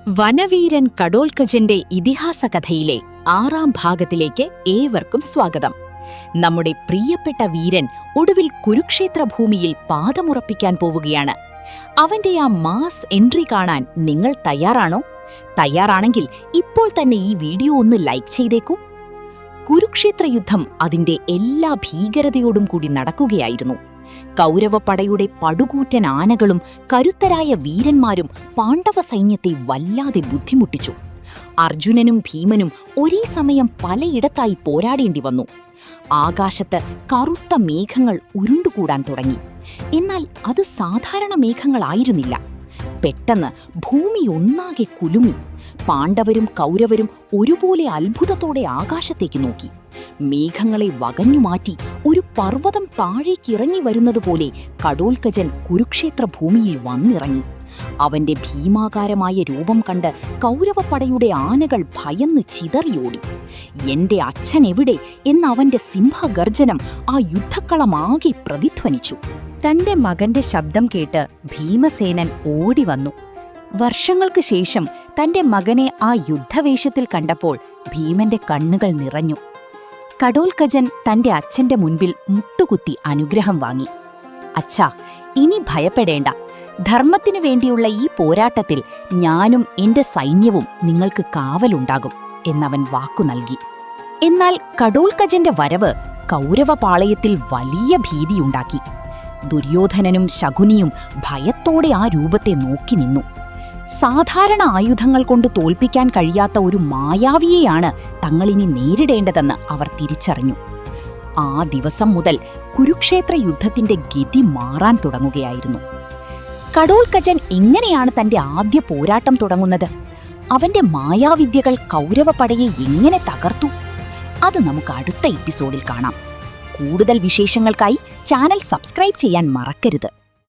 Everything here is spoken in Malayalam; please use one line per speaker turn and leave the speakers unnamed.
വനവീരൻ കടോൽക്കജന്റെ ഇതിഹാസ കഥയിലെ 6ാം ഭാഗത്തിലേക്ക് ഏവർക്കും സ്വാഗതം. നമ്മുടെ പ്രിയപ്പെട്ട വീരൻ ഒടുവിൽ കുരുക്ഷേത്ര ഭൂമിയിൽ പാദമുറപ്പിക്കാൻ പോവുകയാണ്. അവന്റെ ആ മാസ് എൻട്രി കാണാൻ നിങ്ങൾ തയ്യാറാണോ? തയ്യാറാണെങ്കിൽ ഇപ്പോൾ തന്നെ ഈ വീഡിയോ ഒന്ന് ലൈക്ക് ചെയ്തേക്കൂ. കുരുക്ഷേത്ര യുദ്ധം അതിന്റെ എല്ലാ ഭീകരതയോടും കൂടി നടക്കുകയായിരുന്നു. കൗരവപ്പടയുടെ പടുകൂറ്റൻ ആനകളും കരുത്തരായ വീരന്മാരും പാണ്ഡവ സൈന്യത്തെ വല്ലാതെ ബുദ്ധിമുട്ടിച്ചു. അർജുനനും ഭീമനും ഒരേ സമയം പലയിടത്തായി പോരാടേണ്ടി വന്നു. ആകാശത്ത് കറുത്ത മേഘങ്ങൾ ഉരുണ്ടുകൂടാൻ തുടങ്ങി. എന്നാൽ അത് സാധാരണ മേഘങ്ങളായിരുന്നില്ല. പെട്ടെന്ന് ഭൂമി ഒന്നാകെ കുലുങ്ങി. പാണ്ഡവരും കൗരവരും ഒരുപോലെ അത്ഭുതത്തോടെ ആകാശത്തേക്ക് നോക്കി. മേഘങ്ങളെ വകഞ്ഞുമാറ്റി ഒരു പർവ്വതം താഴേക്കിറങ്ങി വരുന്നതുപോലെ കടോൽക്കജൻ കുരുക്ഷേത്ര ഭൂമിയിൽ വന്നിറങ്ങി. അവന്റെ ഭീമാകാരമായ രൂപം കണ്ട് കൗരവപ്പടയുടെ ആനകൾ ഭയന്ന് ചിതറിയോടി. എന്റെ അച്ഛൻ എവിടെ എന്നവന്റെ സിംഹഗർജനം ആ യുദ്ധക്കളമാകെ പ്രതിധ്വനിച്ചു. തന്റെ മകന്റെ ശബ്ദം കേട്ട് ഭീമസേനൻ ഓടിവന്നു. വർഷങ്ങൾക്ക് ശേഷം തന്റെ മകനെ ആ യുദ്ധവേഷത്തിൽ കണ്ടപ്പോൾ ഭീമന്റെ കണ്ണുകൾ നിറഞ്ഞു. കടോൽക്കജൻ തന്റെ അച്ഛന്റെ മുൻപിൽ മുട്ടുകുത്തി അനുഗ്രഹം വാങ്ങി. അച്ഛാ, ഇനി ഭയപ്പെടേണ്ട. ധർമ്മത്തിനു വേണ്ടിയുള്ള ഈ പോരാട്ടത്തിൽ ഞാനും എന്റെ സൈന്യവും നിങ്ങൾക്ക് കാവലുണ്ടാകും എന്നവൻ വാക്കു നൽകി. എന്നാൽ കടോൽക്കജന്റെ വരവ് കൗരവപാളയത്തിൽ വലിയ ഭീതിയുണ്ടാക്കി. ദുര്യോധനനും ശകുനിയും ഭയത്തോടെ ആ രൂപത്തെ നോക്കി നിന്നു. സാധാരണ ആയുധങ്ങൾ കൊണ്ട് തോൽപ്പിക്കാൻ കഴിയാത്ത ഒരു മായാവിയെയാണ് തങ്ങളിനി നേരിടേണ്ടതെന്ന് അവർ തിരിച്ചറിഞ്ഞു. ആ ദിവസം മുതൽ കുരുക്ഷേത്ര യുദ്ധത്തിന്റെ ഗതി മാറാൻ തുടങ്ങുകയായിരുന്നു. കടോൽക്കജൻ എങ്ങനെയാണ് തന്റെ ആദ്യ പോരാട്ടം തുടങ്ങുന്നത്? അവന്റെ മായാവിദ്യകൾ കൗരവപ്പടയെ എങ്ങനെ തകർത്തു? അത് നമുക്ക് അടുത്ത എപ്പിസോഡിൽ കാണാം. കൂടുതൽ വിശേഷങ്ങൾക്കായി ചാനൽ സബ്സ്ക്രൈബ് ചെയ്യാൻ മറക്കരുത്.